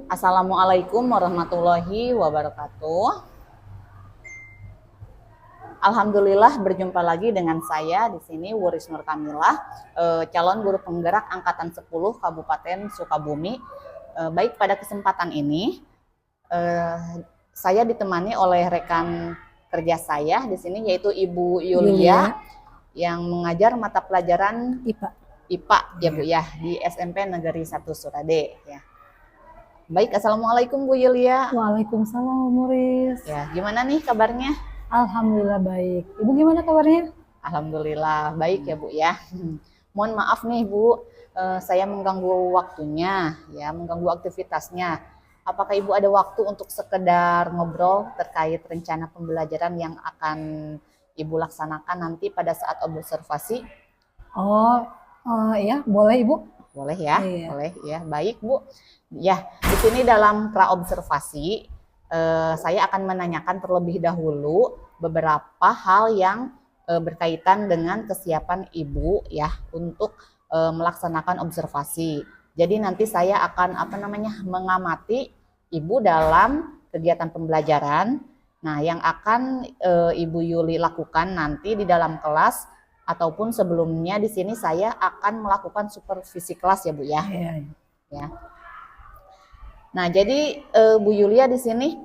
Assalamualaikum warahmatullahi wabarakatuh. Alhamdulillah berjumpa lagi dengan saya di sini Wuris Nur Kamilah, calon guru penggerak angkatan 10 Kabupaten Sukabumi. Baik, pada kesempatan ini saya ditemani oleh rekan kerja saya di sini, yaitu Ibu Yulia yang mengajar mata pelajaran IPA ya Bu ya di SMP Negeri 1 Surade ya. Baik, Assalamualaikum Bu Yulia. Waalaikumsalam Muris. Ya, gimana nih kabarnya? Alhamdulillah baik. Ibu gimana kabarnya? Alhamdulillah baik ya Bu ya. Mohon maaf nih Bu, saya mengganggu waktunya ya, mengganggu aktivitasnya. Apakah Ibu ada waktu untuk sekedar ngobrol terkait rencana pembelajaran yang akan Ibu laksanakan nanti pada saat observasi? Iya, boleh Ibu. Boleh ya, Iya. boleh ya. Baik Bu. Ya, di sini dalam praobservasi saya akan menanyakan terlebih dahulu beberapa hal yang berkaitan dengan kesiapan Ibu ya untuk melaksanakan observasi. Jadi nanti saya akan mengamati Ibu dalam kegiatan pembelajaran. Nah, yang akan Ibu Yuli lakukan nanti di dalam kelas ataupun sebelumnya di sini saya akan melakukan supervisi kelas ya Bu ya. Iya. Ya. Nah, jadi Bu Yulia di sini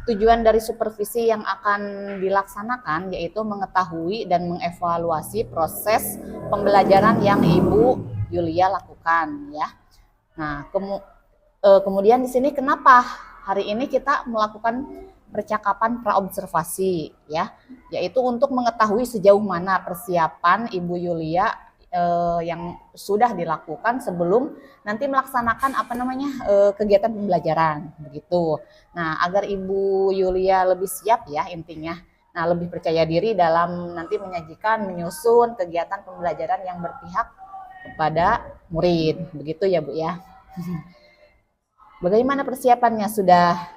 tujuan dari supervisi yang akan dilaksanakan yaitu mengetahui dan mengevaluasi proses pembelajaran yang Ibu Yulia lakukan ya. Nah, kemudian di sini kenapa hari ini kita melakukan percakapan praobservasi ya, yaitu untuk mengetahui sejauh mana persiapan Ibu Yulia yang sudah dilakukan sebelum nanti melaksanakan kegiatan pembelajaran begitu. Nah, agar Ibu Yulia lebih siap ya intinya. Nah, lebih percaya diri dalam nanti menyusun kegiatan pembelajaran yang berpihak kepada murid. Begitu ya, Bu ya. Bagaimana persiapannya, sudah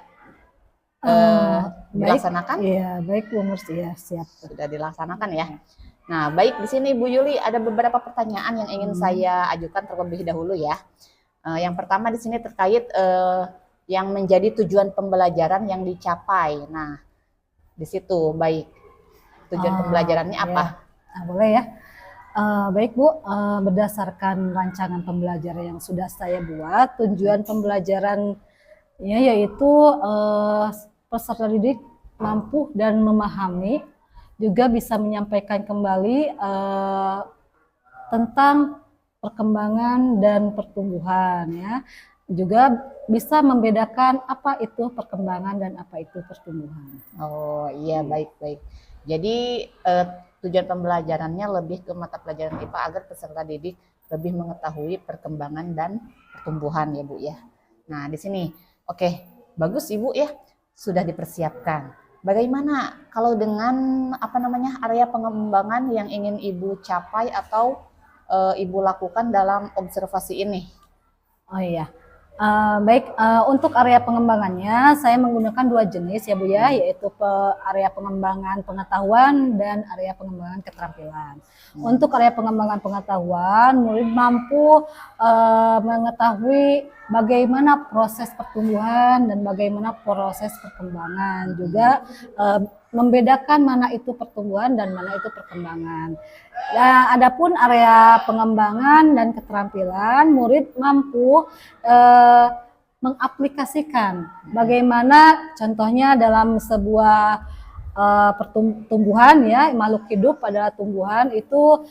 dilaksanakan? Iya, baik Bu Murs, ya, siap. Sudah dilaksanakan ya. Nah, baik, di sini Bu Yuli ada beberapa pertanyaan yang ingin saya ajukan terlebih dahulu ya. Yang pertama di sini terkait yang menjadi tujuan pembelajaran yang dicapai. Nah, di situ baik tujuan pembelajarannya apa? Nah, boleh ya. Baik Bu, berdasarkan rancangan pembelajaran yang sudah saya buat, tujuan pembelajaran yaitu peserta didik mampu dan memahami, juga bisa menyampaikan kembali tentang perkembangan dan pertumbuhan ya. Juga bisa membedakan apa itu perkembangan dan apa itu pertumbuhan. Oh iya, baik-baik. Jadi tujuan pembelajarannya lebih ke mata pelajaran IPA agar peserta didik lebih mengetahui perkembangan dan pertumbuhan ya Bu ya. Nah, di sini oke, bagus Ibu ya, sudah dipersiapkan. Bagaimana kalau dengan area pengembangan yang ingin Ibu capai atau Ibu lakukan dalam observasi ini? Oh iya, baik, untuk area pengembangannya saya menggunakan dua jenis ya Bu ya, yaitu area pengembangan pengetahuan dan area pengembangan keterampilan. Untuk area pengembangan pengetahuan, murid mampu mengetahui bagaimana proses pertumbuhan dan bagaimana proses perkembangan, juga membedakan mana itu pertumbuhan dan mana itu perkembangan. Nah, adapun area pengembangan dan keterampilan, murid mampu mengaplikasikan bagaimana contohnya dalam sebuah pertumbuhan ya, makhluk hidup pada tumbuhan itu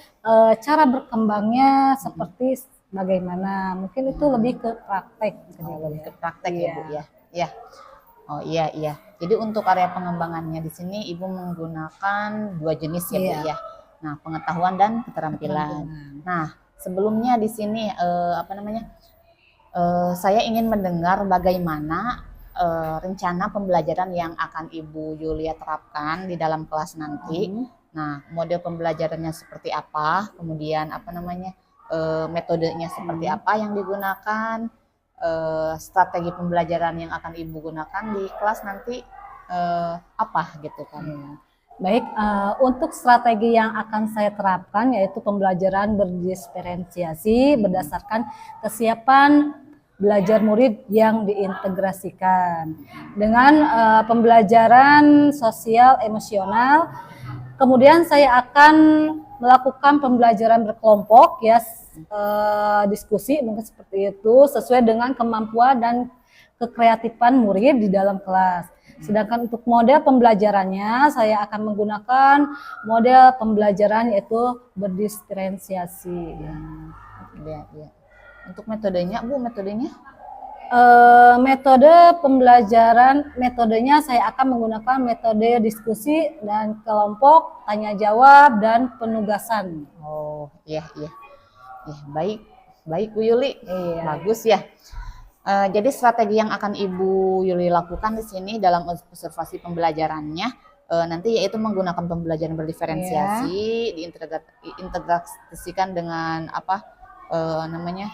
cara berkembangnya seperti bagaimana, mungkin itu lebih ke praktek. Lebih ke praktek ya Bu ya. Ya. Oh iya. Jadi untuk area pengembangannya di sini Ibu menggunakan dua jenis ya Bu ya. Nah, pengetahuan dan keterampilan. Nah, sebelumnya di sini saya ingin mendengar bagaimana rencana pembelajaran yang akan Ibu Yulia terapkan di dalam kelas nanti. Nah, model pembelajarannya seperti apa, kemudian metodenya seperti apa yang digunakan, strategi pembelajaran yang akan Ibu gunakan di kelas nanti apa gitu kan. Baik, untuk strategi yang akan saya terapkan yaitu pembelajaran berdiferensiasi berdasarkan kesiapan belajar murid yang diintegrasikan dengan pembelajaran sosial emosional. Kemudian saya akan melakukan pembelajaran berkelompok ya, diskusi mungkin seperti itu sesuai dengan kemampuan dan kekreatifan murid di dalam kelas. Sedangkan untuk model pembelajarannya saya akan menggunakan model pembelajaran yaitu berdiferensiasi. Ya, ya. Untuk metodenya, Bu, metodenya? Metodenya saya akan menggunakan metode diskusi dan kelompok, tanya jawab dan penugasan. Oh, iya, iya. Ya, baik. Baik, Bu Yuli. Iya. Bagus ya. Jadi strategi yang akan Ibu Yuli lakukan di sini dalam observasi pembelajarannya nanti yaitu menggunakan pembelajaran berdiferensiasi, diintegrasikan dengan apa namanya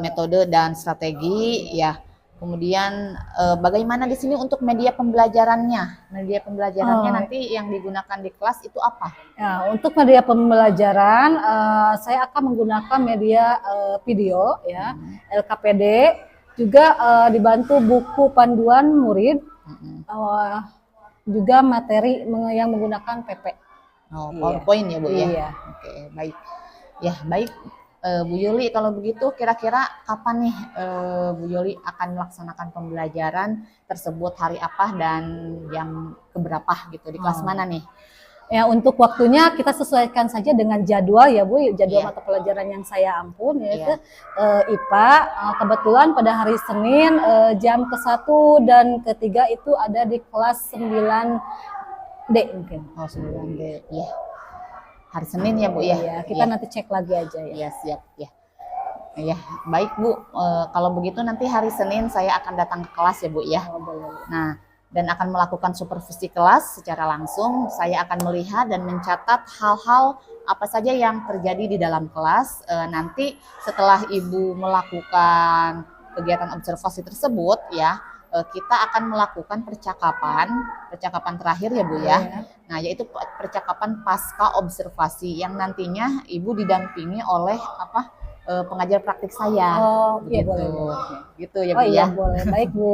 metode dan strategi ya. Kemudian bagaimana di sini untuk media pembelajarannya? Media pembelajarannya nanti yang digunakan di kelas itu apa? Ya, untuk media pembelajaran saya akan menggunakan media video ya, LKPD, juga dibantu buku panduan murid, juga materi yang menggunakan PP. Oh, PowerPoint ya, Bu ya. Iya. Oke, baik. Ya, baik. Bu Yuli, kalau begitu kira-kira kapan nih Bu Yuli akan melaksanakan pembelajaran tersebut, hari apa dan jam keberapa gitu, di kelas mana nih? Ya, untuk waktunya kita sesuaikan saja dengan jadwal ya Bu, jadwal mata pelajaran yang saya ampun yaitu IPA. Kebetulan pada hari Senin jam ke-1 dan ke-3 itu ada di kelas 9D mungkin. Oh, 9D. Iya. Hari Senin ya, Bu ya. Iya, kita nanti cek lagi aja ya. Iya, siap ya. Ya, baik Bu. Kalau begitu nanti hari Senin saya akan datang ke kelas ya, Bu ya. Nah, dan akan melakukan supervisi kelas secara langsung. Saya akan melihat dan mencatat hal-hal apa saja yang terjadi di dalam kelas. Nanti setelah Ibu melakukan kegiatan observasi tersebut ya, kita akan melakukan percakapan terakhir ya Bu ya. Nah, yaitu percakapan pasca observasi yang nantinya Ibu didampingi oleh pengajar praktik saya. Oh, begitu. Iya boleh. Gitu ya, Bu. Bu Iya, ya. boleh. Baik, Bu.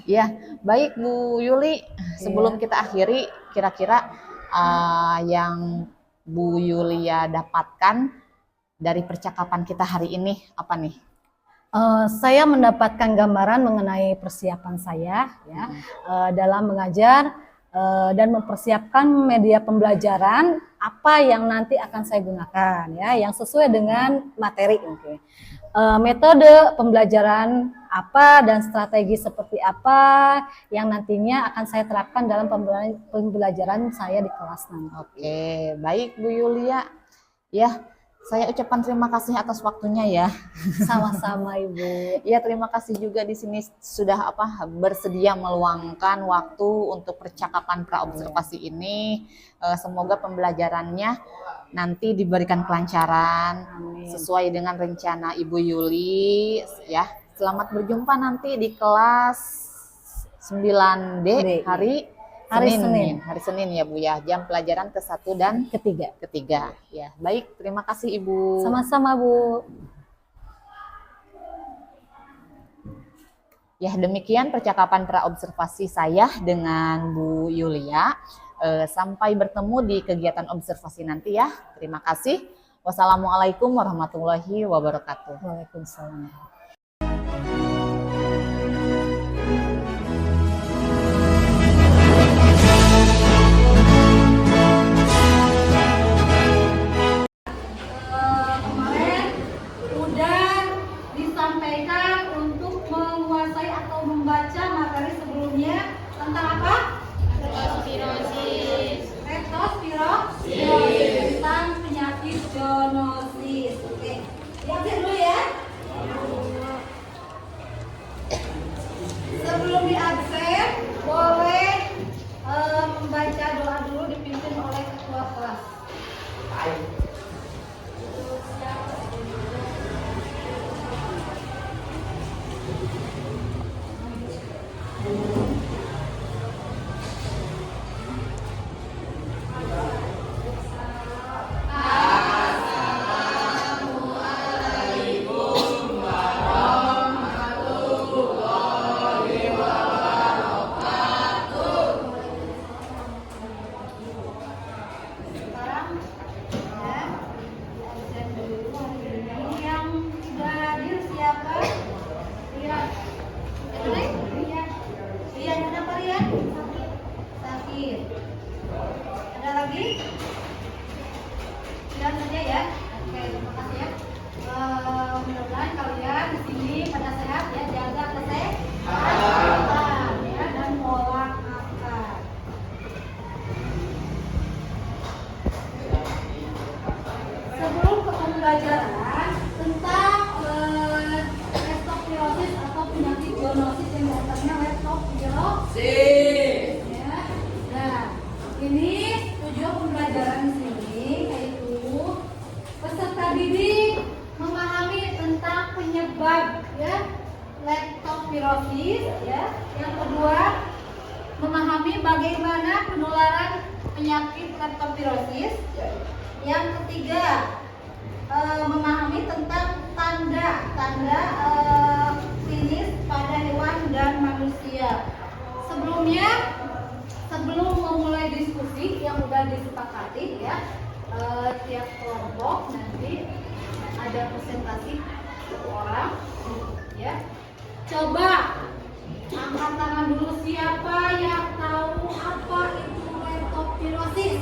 Ya, baik Bu Yuli. Sebelum kita akhiri, kira-kira yang Bu Yulia dapatkan dari percakapan kita hari ini apa nih? Saya mendapatkan gambaran mengenai persiapan saya ya dalam mengajar dan mempersiapkan media pembelajaran apa yang nanti akan saya gunakan ya, yang sesuai dengan materi mungkin. Metode pembelajaran apa dan strategi seperti apa yang nantinya akan saya terapkan dalam pembelajaran saya di kelas nanti. Oke, baik Bu Yulia. Ya, saya ucapkan terima kasih atas waktunya ya. Sama-sama Ibu. Ya, terima kasih juga di sini sudah bersedia meluangkan waktu untuk percakapan praobservasi ini. Semoga pembelajarannya nanti diberikan kelancaran. Amin. Sesuai dengan rencana Ibu Yuli ya. Selamat berjumpa nanti di kelas 9D hari Senin ya Bu ya, jam pelajaran ke-1 dan ketiga ya. Baik, terima kasih Ibu. Sama-sama Bu. Ya, demikian percakapan praobservasi saya dengan Bu Yulia. Sampai bertemu di kegiatan observasi nanti ya. Terima kasih. Wassalamualaikum warahmatullahi wabarakatuh. Waalaikumsalam. Sebelum leptospirosis ya. Yang kedua, memahami bagaimana penularan penyakit leptospirosis. Yang ketiga, memahami tentang tanda-tanda klinis pada hewan dan manusia. Sebelum memulai diskusi yang sudah disepakati ya, tiap kelompok nanti ada presentasi satu orang ya. Coba angkat tangan dulu, siapa yang tahu apa itu leptospirosis?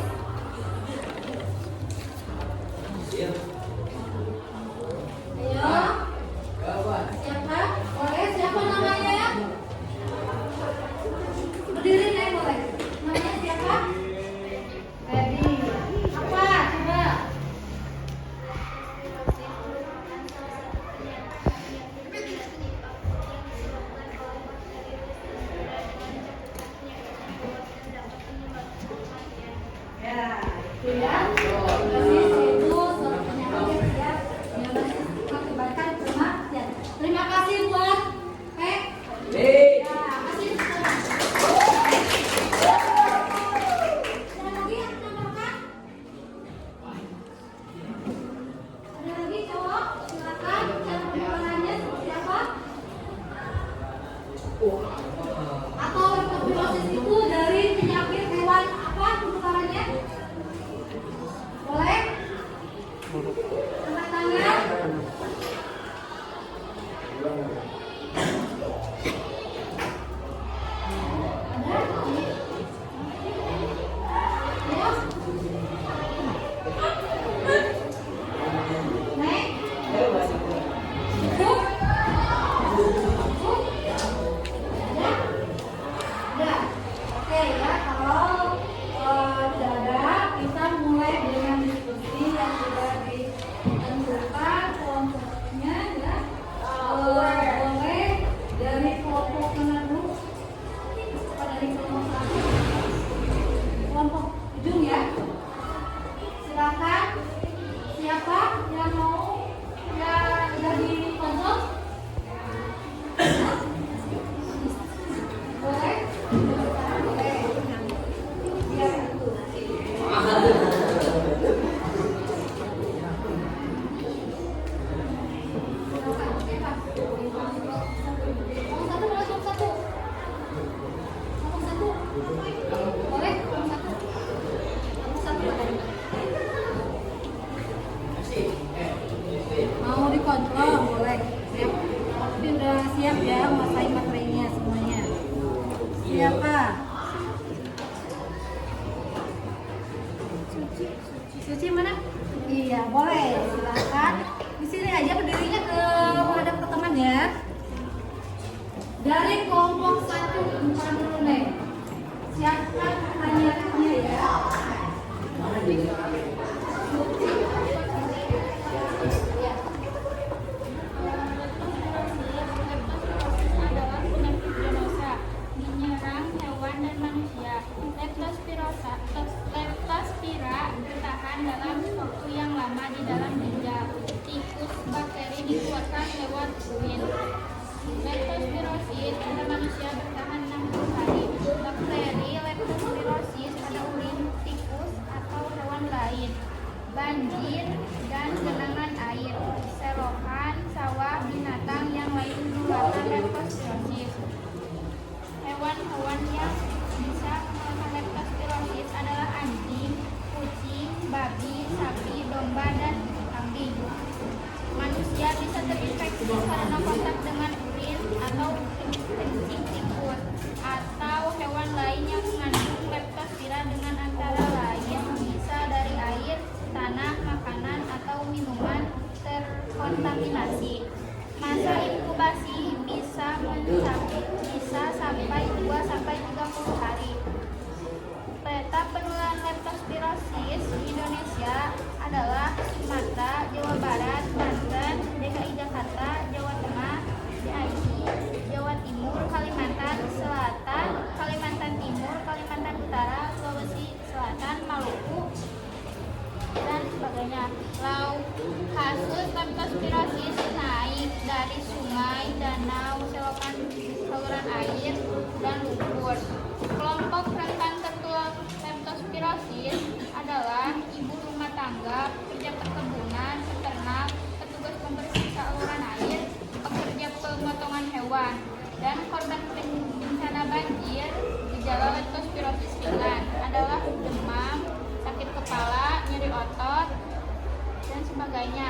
Ayo. Siapa? Boleh, siapa namanya? Berdiri nih boleh. Namanya siapa? Feby. Apa? Coba. Ya, itu ya. Terima kasih buat atau leptospirosis itu dari penyakit hewan apa penularannya? Boleh? Angkat tangan. Mau dikontrol boleh. Siap. Tapi udah siap ya menguasai materinya semuanya. Siapa? Suci mana? Iya, boleh. Silakan. Di sini aja berdirinya ke menghadap ke teman ya. Dari kelompok 1 depan dulu nih. Siapkan pertanyaannya ya. Leptospira bertahan dalam waktu yang lama di dalam ginjal. Tikus bakteri dikeluarkan lewat urin. Leptospirosis pada manusia bertahan 60 hari. Bakteri leptospirosis pada urin tikus atau hewan lain. Banjir dan genangan air, selokan, sawah, binatang yang lain menularkan leptospirosis. Hewan-hewan yang bisa menularkan leptospirosis adalah anjing, kucing, babi, sapi, domba, dan kambing. Manusia bisa terinfeksi karena kontak dengan urin atau kencing tikus atau hewan lain yang mengandung leptospira dengan antara lain bisa dari air, tanah, makanan, atau minuman terkontaminasi. Masa inkubasi bisa sampai 2-30 hari. Peta penularan leptospirosis di Indonesia adalah Sumatera, Jawa Barat, Banten, DKI Jakarta, Jawa Tengah, DIY, Jawa Timur, Kalimantan Selatan, Kalimantan Timur, Kalimantan Utara, Sulawesi Selatan, Maluku, dan sebagainya. Kasus leptospirosis naik dari sungai, danau, selokan, air, dan lumpur. Kelompok rentan tertular leptospirosis adalah ibu rumah tangga, pekerja perkebunan, peternak, petugas pembersih saluran air, pekerja pemotongan hewan, dan korban bencana banjir. Gejala leptospirosis ringan adalah demam, sakit kepala, nyeri otot, dan sebagainya.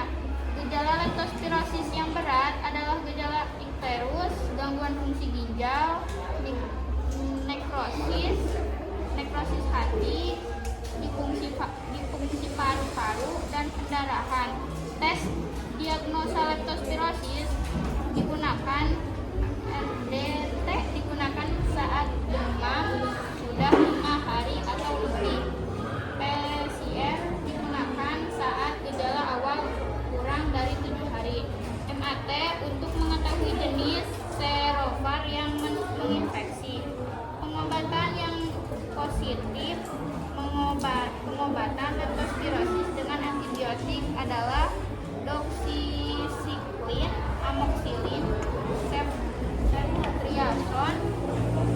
Gejala leptospirosis yang berat adalah gejala ikterus, gangguan fungsi ginjal, nekrosis hati, difungsi paru-paru, dan pendarahan. Tes diagnosa leptospirosis digunakan RDT digunakan saat demam sudah 5 hari atau lebih. PCR digunakan saat gejala awal kurang dari 7 hari. MAT untuk mengetahui jenis serovar yang menginfeksi. Pengobatan yang positif, pengobatan leptospirosis dengan antibiotik adalah doxycycline, amoxicillin, ceftriaxone,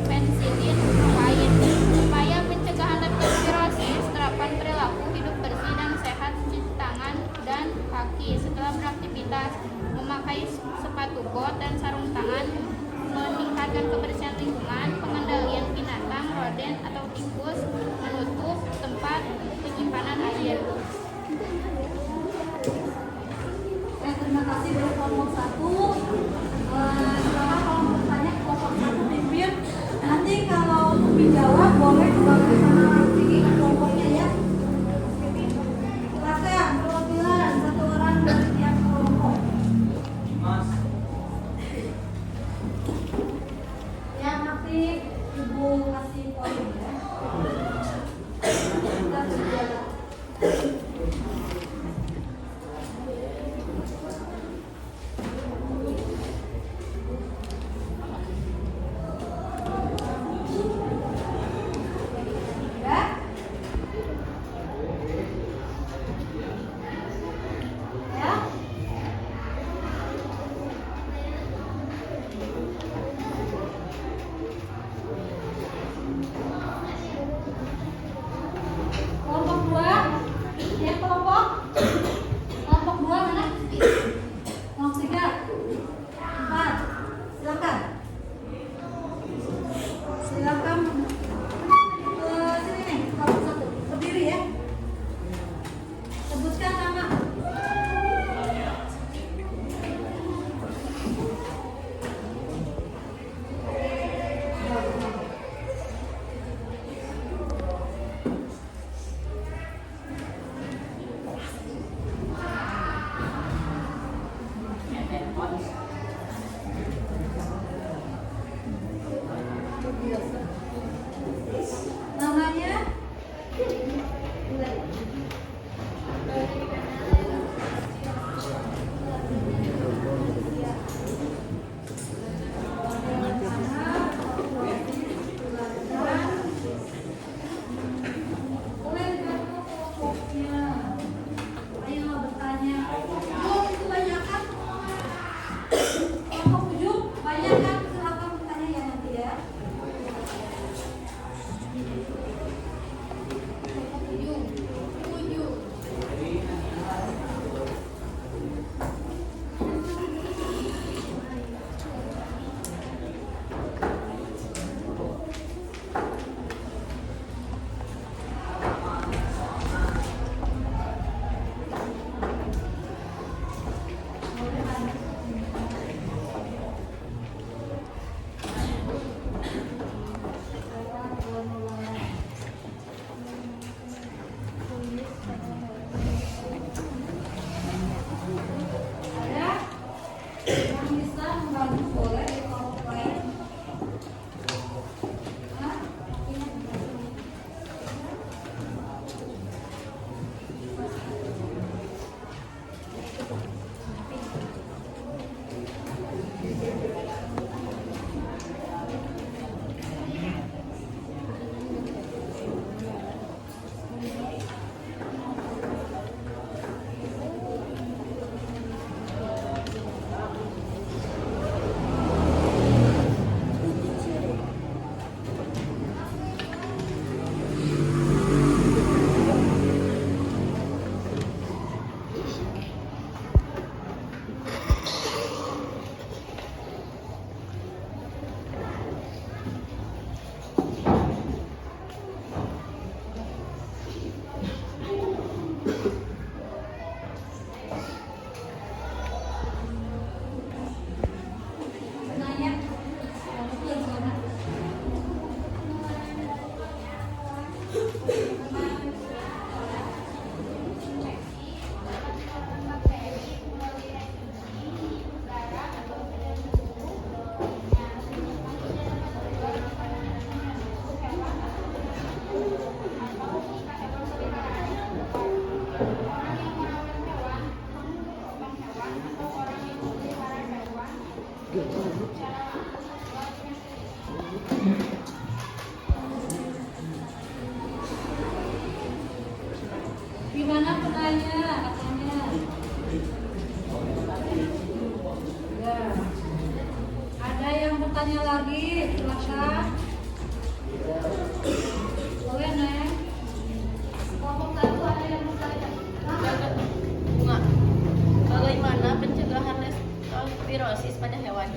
pensilin, lain. Upaya pencegahan leptospirosis, terapan perilaku hidup bersih dan sehat, cuci tangan dan kaki setelah beraktivitas, memakai sepatu bot dan sarung tangan, meningkatkan kebersihan lingkungan, pengendalian binatang, rodent atau tikus, menutup tempat penyimpanan air. Terima kasih buat kelompok 1. Silakan kalau mau bertanya kelompok 1 pimpin. Nanti kalau untuk dijawab boleh kembali sana nanti kelompoknya ya. Silakan perwakilan 1 orang dari tiap kelompok. Yang aktif Ibu kasih poin ya. Kita berjalan. Gimana penanya katanya? Ya. Ada yang bertanya lagi? Silakan. Boleh, Neng. Kelompok satu ada yang bertanya? Bunga, bagaimana pencegahan leptospirosis pada hewan?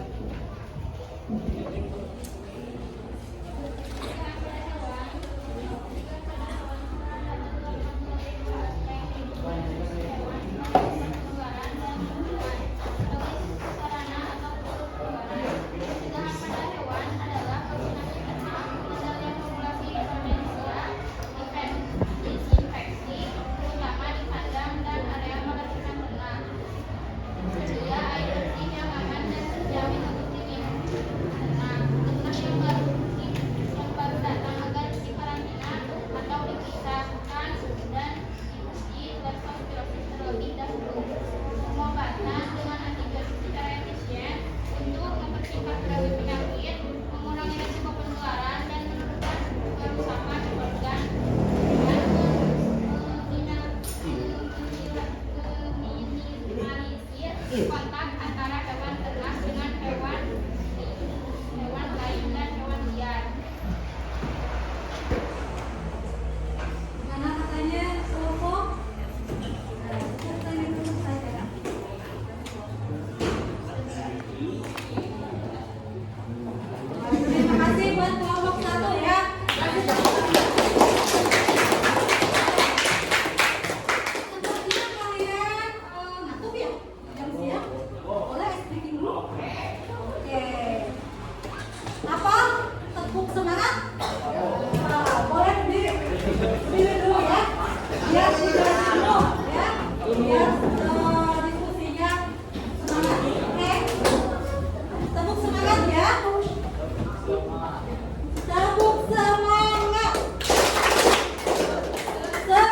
disinfeksi, terutama di kandang dan area melahirkan ternak. Mencegah air bersih yang aman dan terjamin untuk diminum ternak. Ternak yang baru datang agar dikarantina atau dipisahkan dan diuji leptospirosis terlebih dahulu. Pengobatan dengan antibiotik secara efisien untuk mempercepat kembali penyakit, mengurangi risiko penularan dan menurunkan kerusakan organ dan meminimalisir kontak antara hewan ternak dengan hewan lain dan hewan liar. Mana katanya kelompok? Bertanya dulu saja. Terima kasih buat kelompok satu ya. Sepertinya kalian ngantuk ya? Jam siang? Boleh speaking dulu? Oke. Apa? Tepuk semangat? Boleh berdiri. Berdiri dulu ya. Biar tidak jenuh ya. Biar diskusinya semangat. Oke. Tepuk semangat ya. Tepuk semangat. Masa?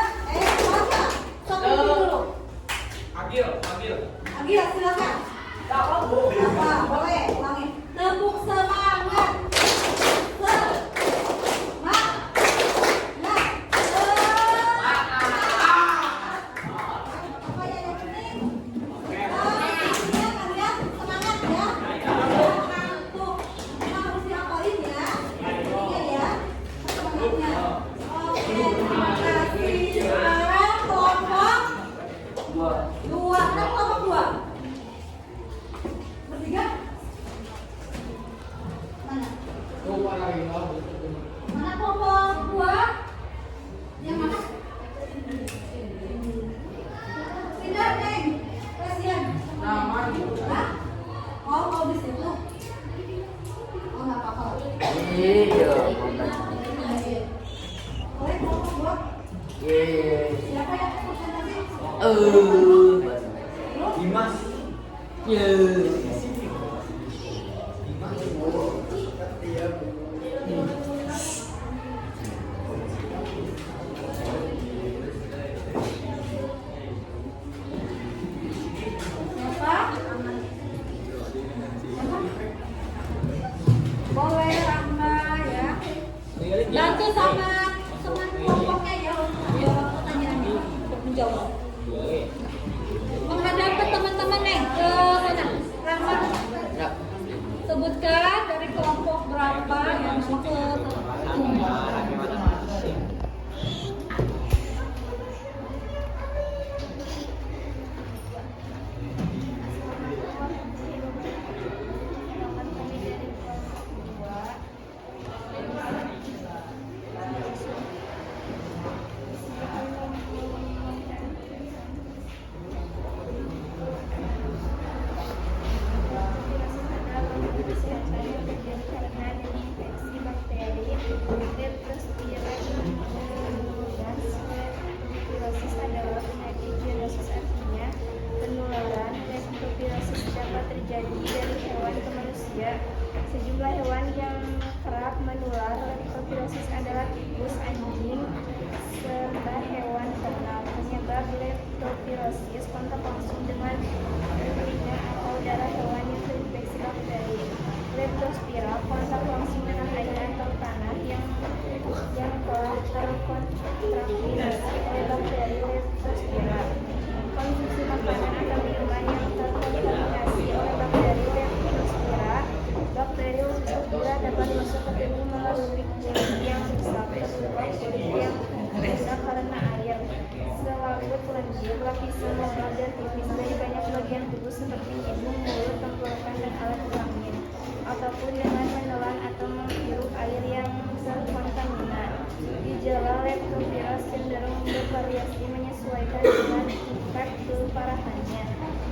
Satu dulu. Agil. Agil, silakan. Apa? Boleh, ulangi. Tepuk semangat. Apa yang penting? Intinya kalian semangat ya. Jangan ngantuk. Memang harus dihafalin ya. Ingat ya. Semangatnya. Oke, terima kasih. Sekarang kelompok dua. Kan kelompok dua. Bertiga? Mana? Mana kelompok dua? Yang mana? Tidak, Neng. Kasihan. Hah? Oh, mau di situ? Oh, nggak apa-apa. Boleh kelompok dua? Siapa yang presentasi? Dimas. Siapa? Boleh, Rahma ya. Bantu sama teman kelompoknya ya untuk menjawab pertanyaannya, untuk menjawab. Menghadap ke teman-teman Neng, ke sana. Rahma, sebutkan dari kelompok berapa yang mau ke Leptospirosis adalah penyakit zoonosis, artinya penularan leptospirosis dapat terjadi dari hewan ke manusia. Sejumlah hewan yang kerap menular leptospirosis adalah tikus, anjing, serta hewan ternak. Penyebab leptospirosis kontak langsung dengan telinga atau darah hewan yang terinfeksi bakteri. kulit yang rusak karena air. Selaput lendir, lapisan lokal dan tipis dari banyak bagian tubuh seperti hidung, mulut, tenggorokan, dan alat kelamin, ataupun dengan menelan atau menghirup air yang terkontaminan. Gejala leptospirosis cenderung bervariasi menyesuaikan dengan tingkat keparahannya.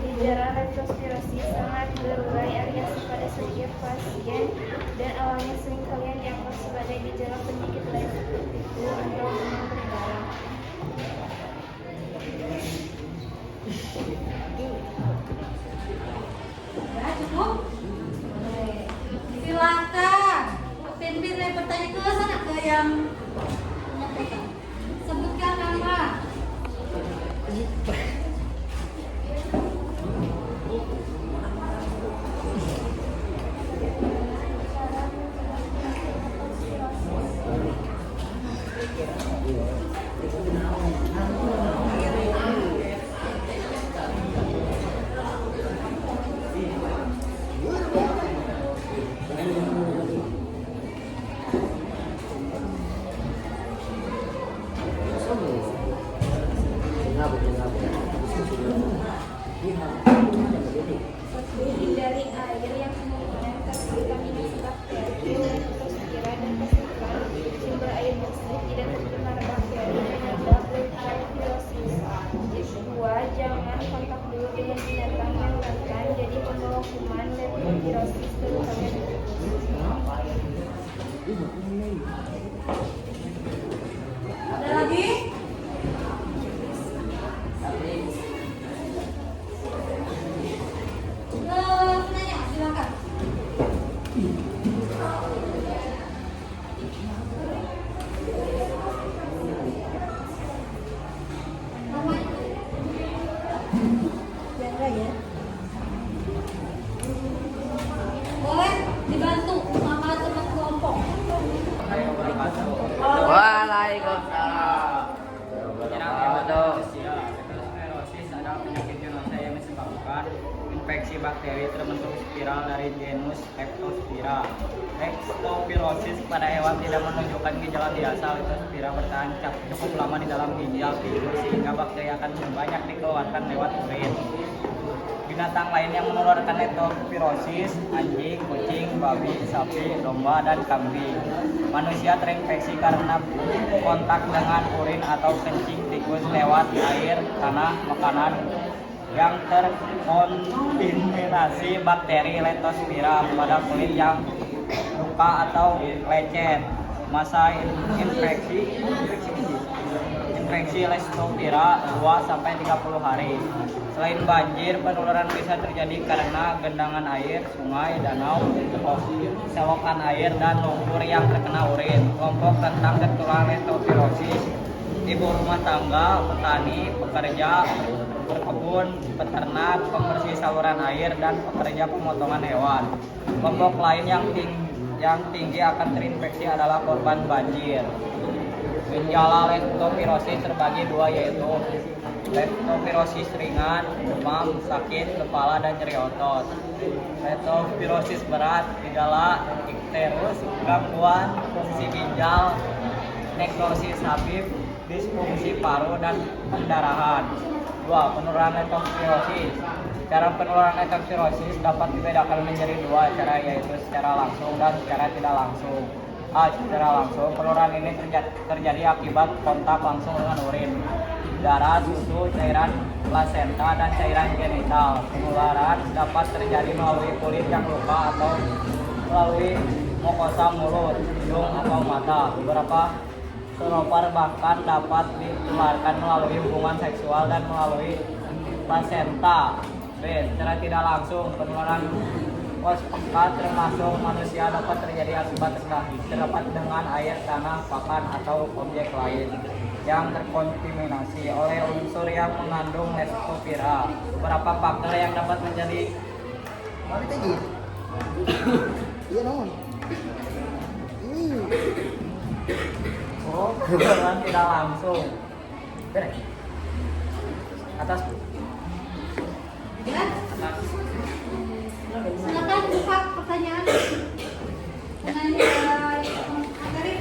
Gejala leptospirosis sangat berurai variasi pada setiap pasien dan awalnya sering kalian dianggap sebagai gejala penyakit lain seperti flu atau demam berdarah. Ya, cukup. Silakan. Pimpin bertanya ke sana ke yang menyampaikan. Sebutkan nama. Hindari air yang kemungkinan terkontaminasi bakteri, leptospira, dan pastikan sumber air bersih tidak tercemar bakteri penyebab leptospirosis. 2. Jangan kontak dulu dengan binatang yang rentan jadi pembawa kuman leptospirosis terutama tikus. Ada lagi? Penanya, silakan. Namanya? Chandra ya. Boleh dibantu sama teman kelompok. Waalaikumsalam. Leptospirosis adalah penyakit Indonesia yang disebabkan infeksi bakteri terbentuk spiral dari genus Leptospira. Leptospirosis pada hewan tidak menunjukkan gejala biasa. Leptospira bertahan cukup lama di dalam ginjal tikus sehingga bakteri akan banyak dikeluarkan lewat urin. Binatang lain yang menularkan leptospirosis: anjing, kucing, babi, sapi, domba, dan kambing. Manusia terinfeksi karena kontak dengan urin atau kencing tikus lewat air, tanah, makanan yang terkontaminasi bakteri leptospira pada kulit yang luka atau lecet. Masa infeksi leptospira 2-30 hari. Selain banjir, penularan bisa terjadi karena genangan air, sungai, danau, selokan air, dan lumpur yang terkena urin. Kelompok tentang tertular leptospirosis: ibu rumah tangga, petani, pekerja berkebun, peternak, pembersih saluran air, dan pekerja pemotongan hewan. Kelompok lain yang tinggi akan terinfeksi adalah korban banjir. Gejala leptospirosis terbagi dua, yaitu leptospirosis ringan, demam, sakit kepala, dan nyeri otot. Leptospirosis berat, gejala ikterus, gangguan fungsi ginjal, nekrosis habib, disfungsi paru, dan pendarahan. 2. Penularan leptospirosis. Cara penularan leptospirosis dapat dibedakan menjadi dua cara, yaitu secara langsung dan secara tidak langsung. Secara langsung, penularan ini terjadi akibat kontak langsung dengan urin, darah, susu, cairan plasenta, dan cairan genital. Penularan dapat terjadi melalui kulit yang luka atau melalui mukosa mulut, hidung, atau mata. Beberapa selopar bahkan dapat ditularkan melalui hubungan seksual dan melalui plasenta. B. Secara tidak langsung, penularan pekat termasuk manusia dapat terjadi akibat terdapat dengan air, tanah, pakan, atau objek lain yang terkontaminasi oleh unsur yang mengandung leptospira. Beberapa faktor yang dapat menjadi penularan tidak langsung. Atas. Silakan buka pertanyaan. Mengenai materi.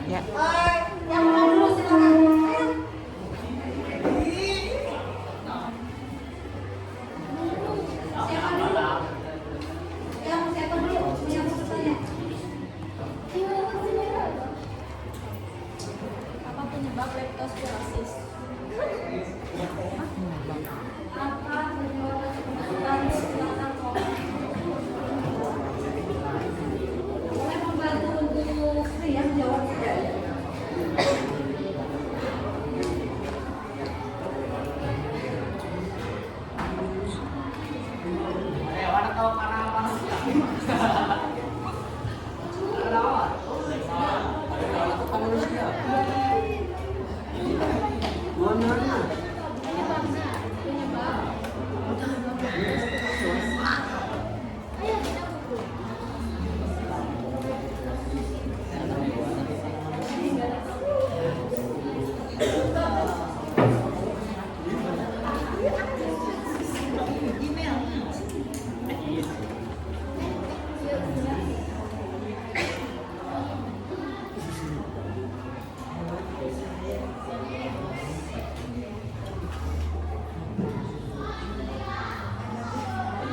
Ya. Yang mau dulu silakan. Ayo. Siapa dulu? Siapa dulu? Yang mau bertanya? Apa penyebab leptospirosis? Apa penyebab leptospirosis? Silakan komen. Boleh membantu untuk Sri yang jawab.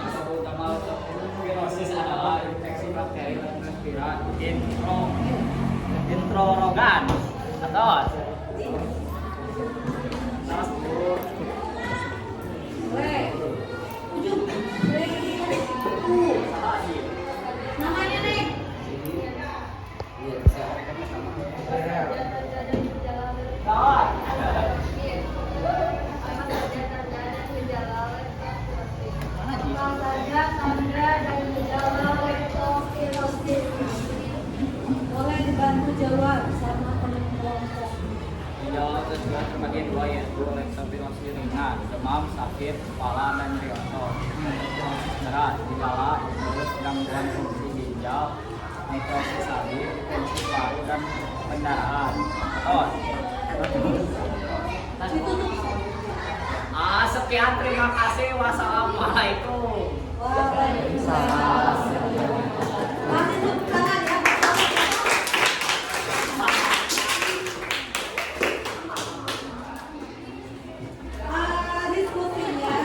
Sebab utama leptospirosis adalah infeksi bakteri leptospira introrogan atau Namanya nih. Tanda dan gejala leptospirosis. Boleh dibantu jawab sama teman kelompok. Gejala tersebut terbagi dua yaitu leptospirosis ringan, demam, sakit kepala dan rioso. Berat, gejala terus gangguan fungsi ginjal, nekrosis salib, tensi paru dan pendarahan. Sekian, terima kasih. Wassalamualaikum. Waalaikumsalam. Masih tepuk tangan ya. Diskusinya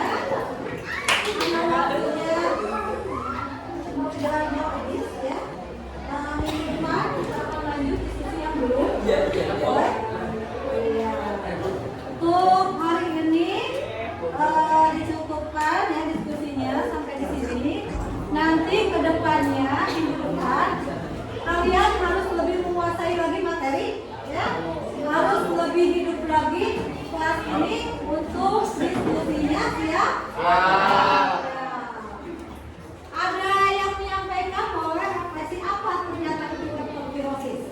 ada waktunya mau jalan habis ya. Minimal kita akan lanjut diskusi yang belum. Boleh? Iya. Untuk hari ini dicukupkan ya diskusinya sampai di sini. Nanti ke depannya minggu depan kalian harus lebih menguasai lagi materi ya. Harus lebih hidup lagi kelas ini untuk diskusinya siap? Ada yang menyampaikan boleh refleksi apa ternyata itu leptospirosis?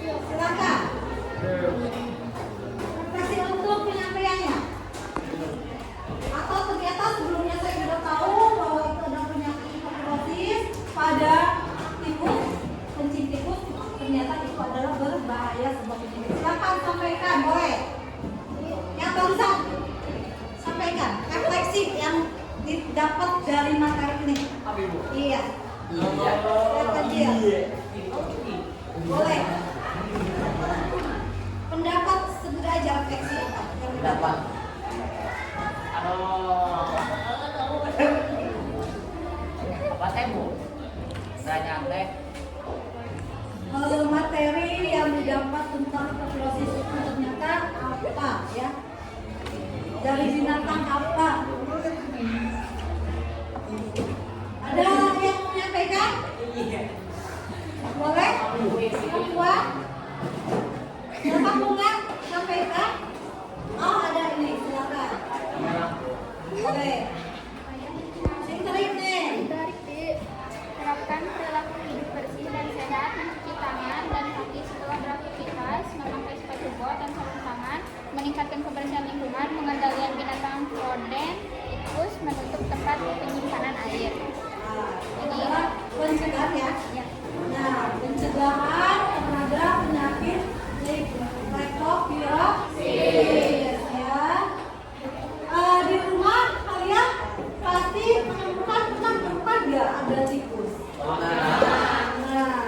Silakan. Refleksi untuk penyampaiannya. Atau ternyata sebelumnya saya sudah tahu bahwa itu ada penyakit leptospirosis pada tikus, kencing tikus, ternyata itu adalah berbahaya sebab penyakit. Silakan sampaikan, boleh. Yang barusan sampaikan refleksi yang didapat dari materi ini. Iya. Silakan dia. Boleh. Pendapat segera aja refleksi apa yang didapat. Apa teh bu? Banyak teh. Materi yang didapat tentang leptospirosis itu ternyata apa ya? Dari binatang apa? Ada yang menyampaikan? Boleh? Ketua? Bapak Bunga sampaikan? Oh ada ini, silakan. Boleh. Sing terik nih. Terapkan perilaku hidup bersih dan sehat, mencuci tangan dan kaki setelah beraktivitas, memakai sepatu bot dan sarung tangan, meningkatkan kebersihan lingkungan, pengendalian binatang rodent, tikus, menutup tempat penyimpanan air. Ini adalah pencegahan ya. Nah, pencegahan terhadap penyakit leptospirosis ya. Di rumah kalian pasti pernah nggak ada tikus? Nah,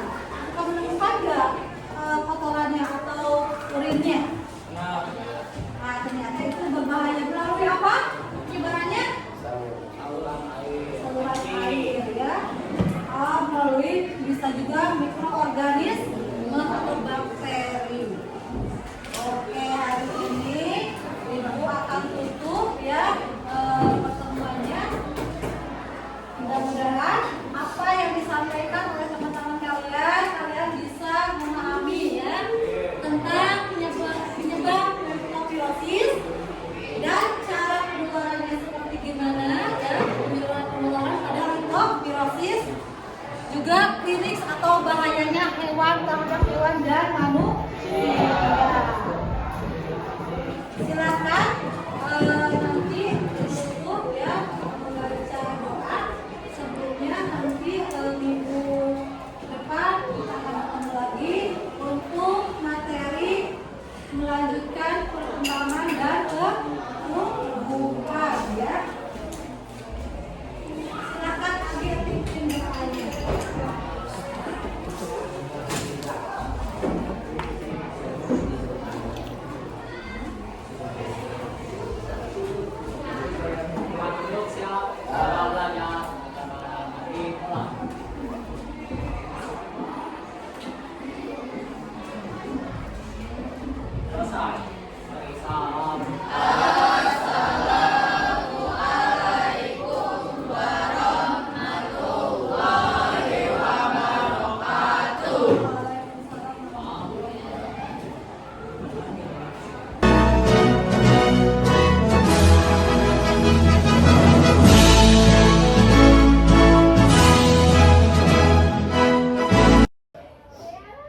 klinis atau bahayanya hewan terhadap hewan dan manusia. Silakan nanti ditutup ya membaca doa. Sebelumnya nanti minggu depan kita akan ketemu lagi untuk materi melanjutkan perkembangan dan pertumbuhan ya. Silakan ambil pimpin doanya.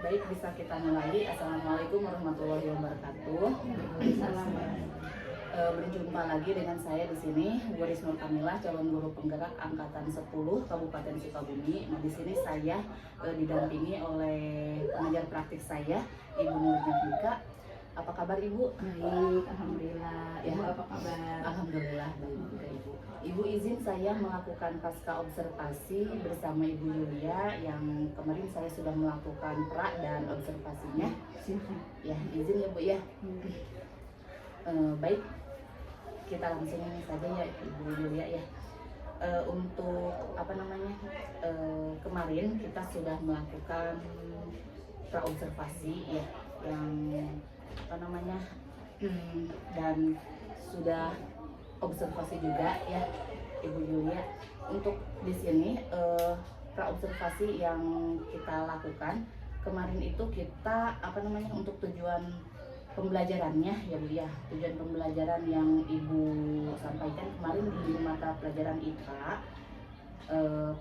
Baik, bisa kita mulai. Assalamualaikum warahmatullahi wabarakatuh. Berjumpa lagi dengan saya di sini, Bu Risnur Kamilah, calon guru penggerak angkatan 10 Kabupaten Sukabumi. Nah, di sini saya didampingi oleh pengajar praktik saya, Ibu Nurjika. Apa kabar Ibu? Baik, alhamdulillah. Ya. Ibu apa kabar? Alhamdulillah baik juga Ibu. Ibu izin saya melakukan pasca observasi bersama Ibu Yulia yang kemarin saya sudah melakukan pra dan observasinya. Silakan. Ya, izin ya Bu ya. Baik, kita langsung ini saja ya Ibu Yulia ya. Untuk apa namanya, kemarin kita sudah melakukan pra observasi ya, yang apa namanya, dan sudah observasi juga ya Ibu Yulia. Untuk di sini pra observasi yang kita lakukan kemarin itu kita apa namanya, untuk tujuan pembelajarannya ya Bu ya, tujuan pembelajaran yang Ibu sampaikan kemarin di mata pelajaran IPA,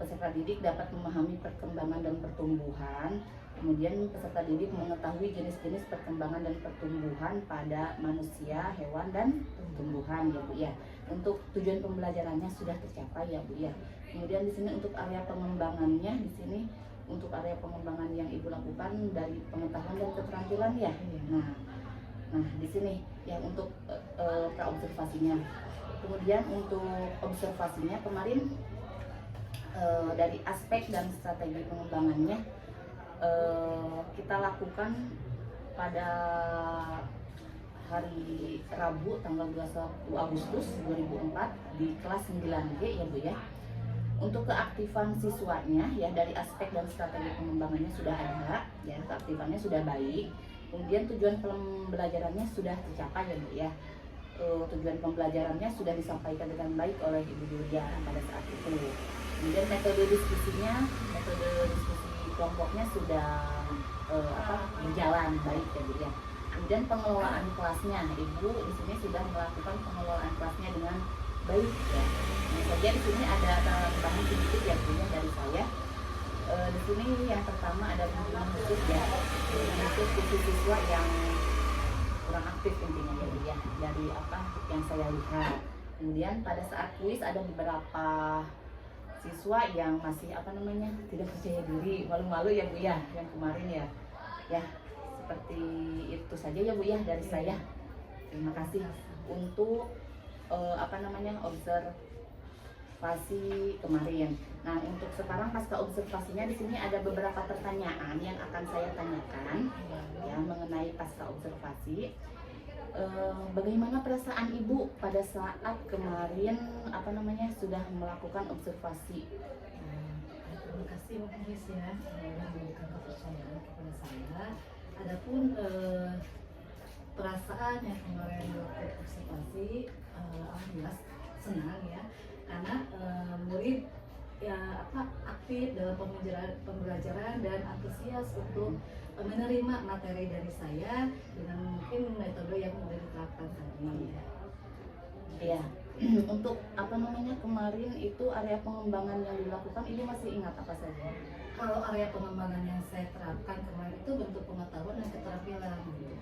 peserta didik dapat memahami perkembangan dan pertumbuhan. Kemudian peserta didik mengetahui jenis-jenis perkembangan dan pertumbuhan pada manusia, hewan, dan tumbuhan ya Bu ya. Untuk tujuan pembelajarannya sudah tercapai ya Bu ya. Kemudian di sini untuk area pengembangannya, di sini untuk area pengembangan yang Ibu lakukan dari pengetahuan dan keterampilan ya. Nah di sini yang untuk pra-observasinya. Kemudian untuk observasinya kemarin dari aspek dan strategi pengembangannya kita lakukan pada hari Rabu tanggal 21 Agustus 2004 di kelas 9G ya Bu ya. Untuk keaktifan siswanya ya dari aspek dan strategi pengembangannya sudah ada ya, keaktifannya sudah baik. Kemudian tujuan pembelajarannya sudah tercapai ya Bu ya. Tujuan pembelajarannya sudah disampaikan dengan baik oleh Ibu Yulia pada saat itu. Kemudian metode diskusinya, metode diskusi kelompoknya sudah berjalan baik ya Bu ya. Kemudian pengelolaan kelasnya, Ibu di sini sudah melakukan pengelolaan kelasnya dengan baik ya. Nah, saja di sini ada tambahan sedikit ya Bu ya dari saya. Di sini yang pertama ada bimbingan khusus ya, bimbingan khusus siswa yang kurang aktif intinya ya Bu ya, dari apa yang saya lihat. Kemudian pada saat kuis ada beberapa siswa yang masih apa namanya, tidak percaya diri, malu-malu ya Bu ya, yang kemarin ya. Ya, seperti itu saja ya Bu ya dari saya. Terima kasih untuk apa namanya, observasi kemarin. Nah, untuk sekarang pasca observasinya di sini ada beberapa pertanyaan yang akan saya tanyakan ya mengenai pasca observasi. Bagaimana perasaan Ibu pada saat kemarin apa namanya sudah melakukan observasi? Terima kasih Mbak Miss ya, yang memberikan kepercayaan kepada saya. Adapun perasaan yang kemarin waktu observasi, alhamdulillah senang ya, karena murid ya aktif dalam pembelajaran dan antusias untuk menerima materi dari saya dengan mungkin metode yang sudah diterapkan tadi. Ya, untuk apa namanya kemarin itu area pengembangan yang dilakukan, Ibu masih ingat apa saja? Kalau area pengembangan yang saya terapkan kemarin itu bentuk pengetahuan dan keterampilan.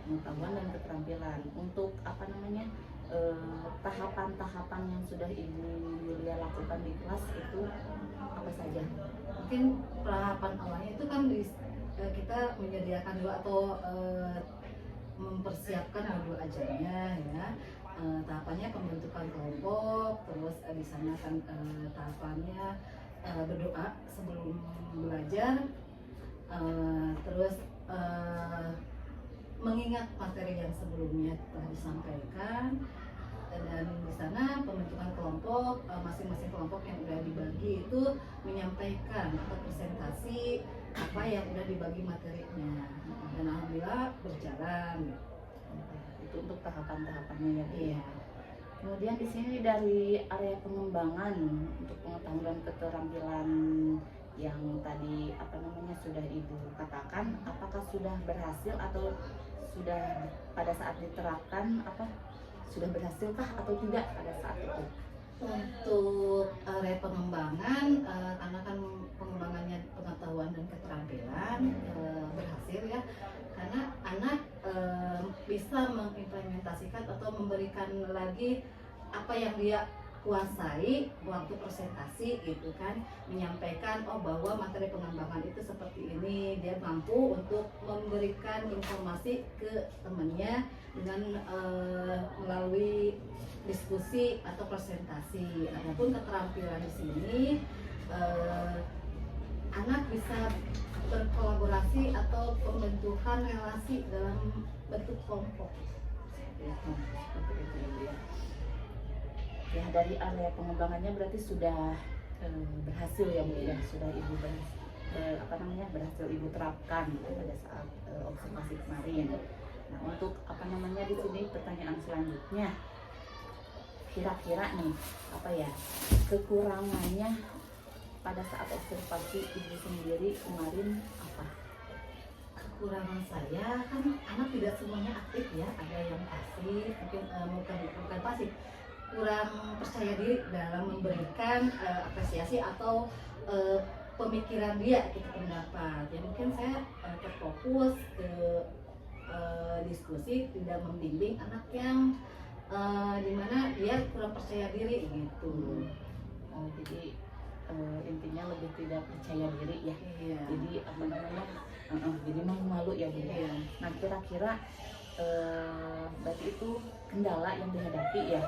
Pengetahuan dan keterampilan. Untuk apa namanya tahapan-tahapan yang sudah Ibu Yulia lakukan di kelas itu apa saja? Mungkin tahapan awalnya itu kan kita menyediakan dulu atau mempersiapkan modul ajarnya ya. Tahapannya pembentukan kelompok, terus di sana kan tahapannya berdoa sebelum belajar, terus mengingat materi yang sebelumnya telah disampaikan, dan di sana pembentukan kelompok, masing-masing kelompok yang sudah dibagi itu menyampaikan atau presentasi apa yang sudah dibagi materinya, dan alhamdulillah berjalan. Itu untuk tahapan-tahapannya ya Bu. Iya. Kemudian di sini dari area pengembangan untuk pengetahuan dan keterampilan yang tadi apa namanya sudah Ibu katakan, apakah sudah berhasil atau sudah pada saat diterapkan apa sudah berhasilkah atau tidak pada saat itu? Untuk area pengembangan, karena kan pengembangannya pengetahuan dan keterampilan berhasil ya, karena anak bisa mengimplementasikan atau memberikan lagi apa yang dia kuasai waktu presentasi gitu kan, menyampaikan bahwa materi pengembangan itu seperti ini, dia mampu untuk memberikan informasi ke temannya dengan melalui diskusi atau presentasi. Adapun keterampilan di sini anak bisa berkolaborasi atau pembentukan relasi dalam bentuk kelompok. Seperti itu ya. Ya dari area pengembangannya berarti sudah berhasil ya Bu ya, sudah Ibu berhasil Ibu terapkan pada saat observasi kemarin. Nah untuk apa namanya di sini pertanyaan selanjutnya, kira-kira nih apa ya kekurangannya pada saat observasi Ibu sendiri kemarin apa? Kekurangan saya kan anak tidak semuanya aktif ya, ada yang pasif, mungkin bukan pasif, kurang percaya diri dalam memberikan apresiasi atau pemikiran dia gitu, pendapat. Ya mungkin saya terfokus ke diskusi, tidak membimbing anak yang dimana dia kurang percaya diri gitu. Jadi intinya lebih tidak percaya diri ya. Iya. Jadi apa namanya jadi malu-malu ya Bu. Iya. Nah kira-kira berarti itu kendala yang dihadapi ya.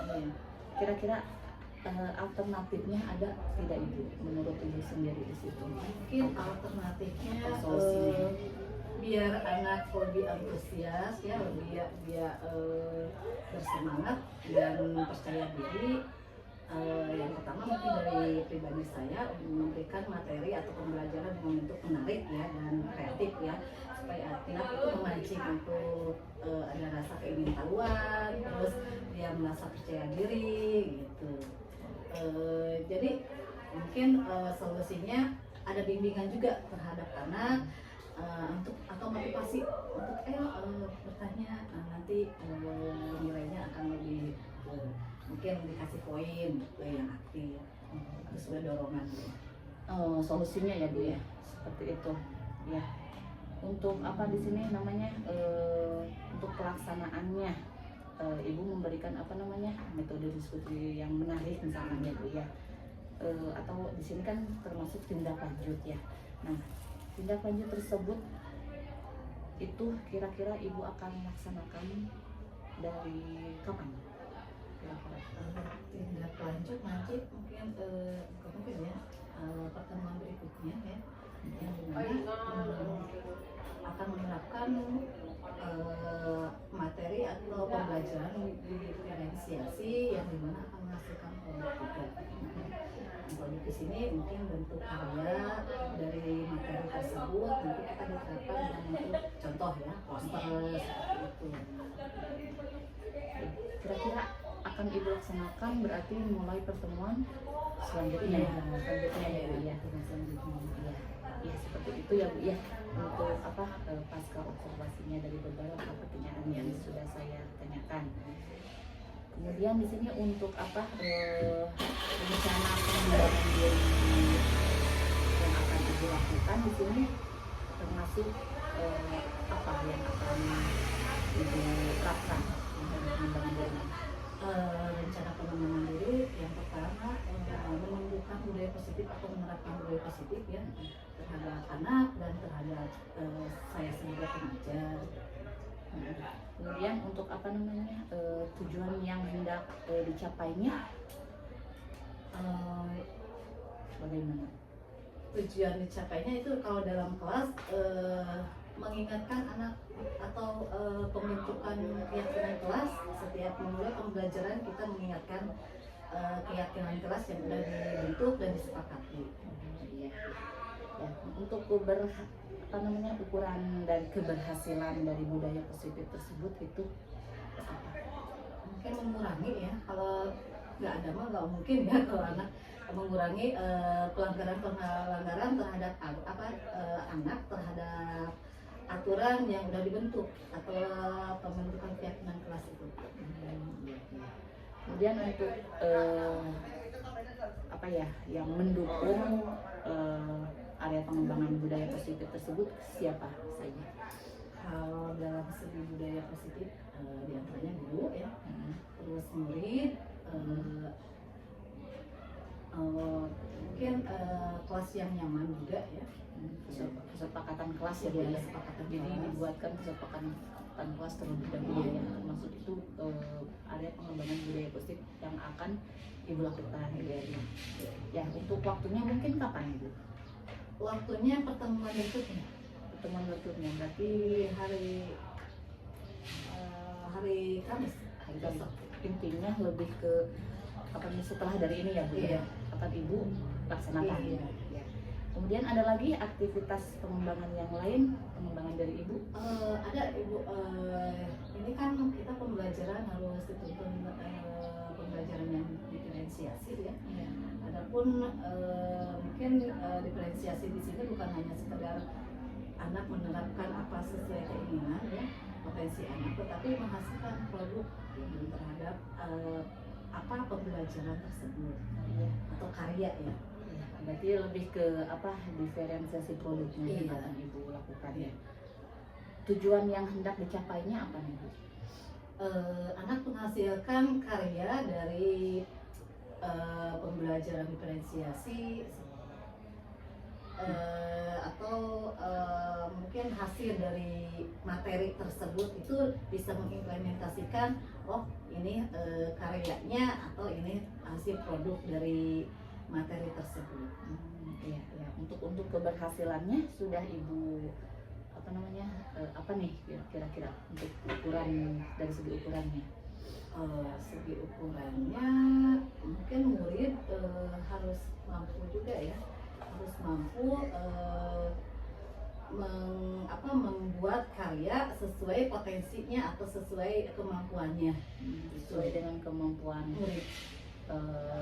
Kira-kira alternatifnya ada tidak Ibu menurut Ibu sendiri di situ? Mungkin alternatifnya Solusinya. biar anak lebih antusias ya, lebih dia bersemangat dan percaya diri. Yang pertama mungkin dari pribadi saya memberikan materi atau pembelajaran dengan bentuk menarik ya dan kreatif ya, supaya anak itu memancing untuk ada rasa keingintahuan, terus dia merasa percaya diri gitu. Jadi mungkin solusinya ada bimbingan juga terhadap anak untuk atau motivasi untuk bertanya, nanti nilainya akan lebih mungkin dikasih poin yang aktif, itu sudah dorongan. Solusinya ya Bu ya seperti itu ya. Untuk apa di sini namanya untuk pelaksanaannya Ibu memberikan apa namanya metode diskusi yang menarik misalnya Bu ya, atau di sini kan termasuk tindak lanjut ya. Nah tindak lanjut tersebut itu kira-kira Ibu akan melaksanakan dari kapan? Kira-kira Tindak lanjut nanti mungkin ya pertemuan berikutnya ya, yang dimana akan menerapkan materi atau pembelajaran diferensiasi yang dimana akan menghasilkan produk juga. Produk di sini mungkin bentuk karya dari materi tersebut nanti kita diterapkan dalam bentuk contoh ya, poster seperti itu. Kira-kira akan Ibu laksanakan berarti mulai pertemuan selanjutnya ya, selanjutnya ya Bu ya. Selanjutnya. Ya seperti itu ya Bu ya, untuk apa pasca observasinya dari beberapa pertanyaan yang sudah saya tanyakan. Kemudian di sini untuk apa rencana pengembangan diri yang akan ibu lakukan di sini termasuk apa yang akan ibu terapkan rencana pengembangan diri? Rencana pengembangan diri yang pertama menumbuhkan budaya positif atau menerapkan budaya positif ya terhadap anak dan terhadap saya sebagai pengajar. Kemudian untuk apa namanya tujuan yang hendak dicapainya bagaimana? Tujuan dicapainya itu kalau dalam kelas mengingatkan anak atau pembentukan keyakinan kelas setiap memulai pembelajaran kita mengingatkan keyakinan kelas yang sudah dibentuk dan disepakati. Iya. Ya, untuk apa namanya ukuran dari keberhasilan dari budaya positif tersebut itu apa? Mungkin mengurangi ya, kalau nggak ada mah nggak mungkin ya kalau anak mengurangi pelanggaran terhadap anak terhadap aturan yang sudah dibentuk atau pembentukan keyakinan kelas itu. Kemudian untuk apa ya yang mendukung area pengembangan budaya positif tersebut siapa saja? Kalau dalam segi budaya positif diantaranya guru ya, terus murid, mungkin kelas yang nyaman juga ya. Kesepakatan kelas ya, Bu, ya. Jadi dibuatkan kesepakatan kelas terlebih dahulu ya, termasuk itu area pengembangan budaya positif yang akan ibu lakukan ya. Ya, untuk waktunya mungkin kapan ibu? Waktunya pertemuan berikutnya. Pertemuan berikutnya berarti Di hari Kamis. hari besok. Intinya lebih ke kapan setelah dari ini ya, Bu? Iya. Akan ibu laksanakan. Iya. Ya. Kemudian ada lagi aktivitas pengembangan yang lain, pengembangan dari ibu. Ada Ibu, ini kan kita pembelajaran harus dituntun pembelajaran yang diferensiasi ya. Adapun mungkin diferensiasi di sini bukan hanya sekedar anak menerapkan apa sesuai keinginan ya potensi anak, tetapi menghasilkan produk terhadap apa pembelajaran tersebut ya, atau karya ya. Berarti lebih ke apa diferensiasi produknya yang Iya. akan ibu lakukan ya. Tujuan yang hendak dicapainya apa nih, Bu? Anak menghasilkan karya dari pembelajaran diferensiasi atau mungkin hasil dari materi tersebut itu bisa mengimplementasikan ini karyanya atau ini hasil produk dari materi tersebut. Iya, ya. Untuk keberhasilannya sudah ibu apa namanya apa nih kira-kira untuk ukuran dari segi ukurannya? Segi ukurannya mungkin murid harus mampu juga ya, harus mampu membuat karya sesuai potensinya atau sesuai kemampuannya, Sesuai dengan kemampuan murid.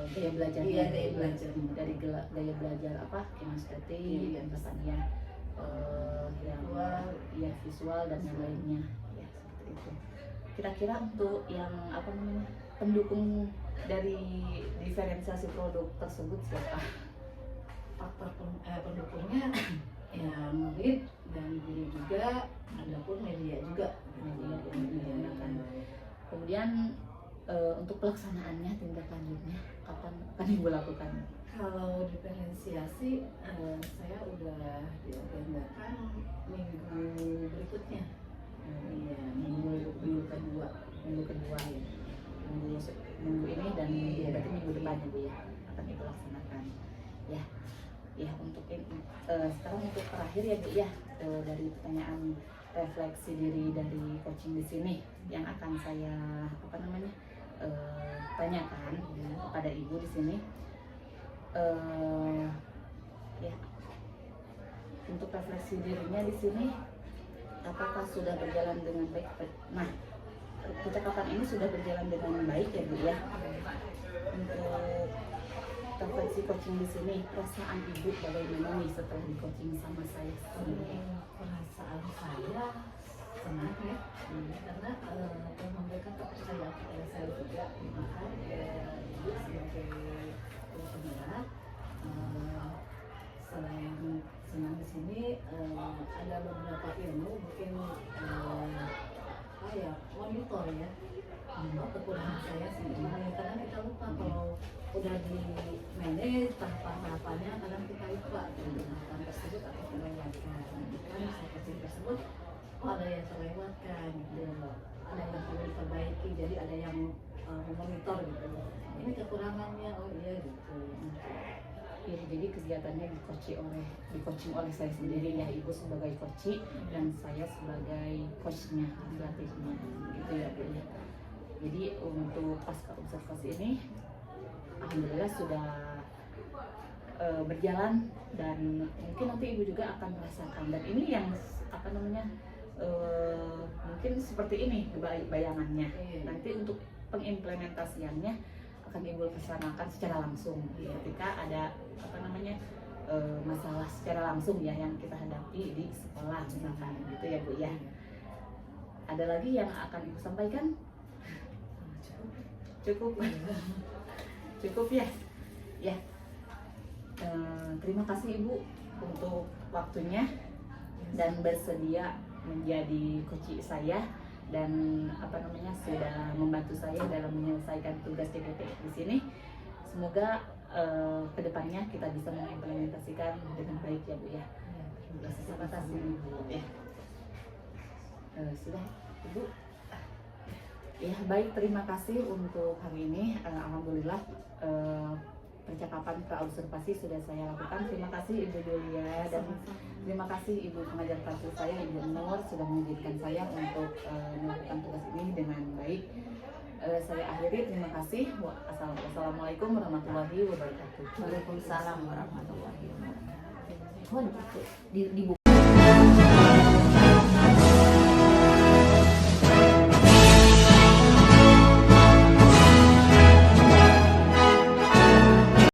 gaya belajarnya. Iya, gaya belajar. Dari gaya belajar apa kinestetik Iya. dan pesannya yang ya visual dan yang lainnya ya seperti itu. Kira-kira untuk yang apa namanya pendukung dari diferensiasi produk tersebut siapa? Faktor pendukungnya ya murid dan guru juga, adapun media juga. Media yang digunakan. Kemudian untuk pelaksanaannya tindak lanjutnya kapan akan ibu lakukan? Kalau diferensiasi saya udah diagendakan minggu berikutnya. Iya, minggu kedua ya. Minggu ini dan berarti minggu depan ya, Bu ya akan ibu laksanakan. Ya untuk ini sekarang untuk terakhir ya, Bu ya, dari pertanyaan refleksi diri dari coaching di sini yang akan saya apa namanya tanyakan kepada ibu di sini. Ya, untuk refleksi dirinya di sini, apakah sudah berjalan dengan baik? Nah, percakapan ini sudah berjalan dengan baik ya, Bu ya. Untuk refleksi coaching di sini, perasaan ibu bagaimana nih setelah di coaching sama saya? Perasaan saya senang ya, karena memberikan kepercayaan kepada saya juga, maka ibu sebagai penggerak selain ada beberapa ilmu mungkin monitor ya kekurangan saya sih ini karena kita lupa kalau udah di manage tahapan-tahapannya kadang kita lupa tahapan tersebut atau terlewatkan kan seperti tersebut ada yang terlewatkan gitu ada yang perlu diperbaiki jadi ada yang memonitor gitu ini kekurangannya oh iya gitu. Ya, jadi kegiatannya di-coaching oleh saya sendiri ya, Ibu sebagai coach dan saya sebagai coachnya, pelatihnya, gitu ya Bu ya. Jadi untuk pasca observasi ini, alhamdulillah sudah berjalan dan mungkin nanti Ibu juga akan merasakan dan ini yang mungkin seperti ini bayangannya. Nanti untuk pengimplementasiannya akan Ibu laksanakan secara langsung ketika ada masalah secara langsung ya yang kita hadapi di sekolah misalkan gitu ya Bu ya. Ada lagi yang akan Ibu sampaikan? Cukup cukup ya ya. Terima kasih Ibu untuk waktunya dan bersedia menjadi coach saya dan sudah membantu saya dalam menyelesaikan tugas DPP di sini. Semoga kedepannya kita bisa mengimplementasikan dengan baik ya Bu ya. Terima kasih Bu ya. Sudah Ibu. Ya baik, terima kasih untuk hari ini. Alhamdulillah percakapan observasi sudah saya lakukan. Terima kasih Ibu Yulia dan terima kasih Ibu pengajar praktik saya Ibu Nur sudah mengizinkan saya untuk melakukan tugas ini dengan baik. Saya akhiri, terima kasih. Wassalamualaikum warahmatullahi wabarakatuh. Waalaikumsalam warahmatullahi wabarakatuh.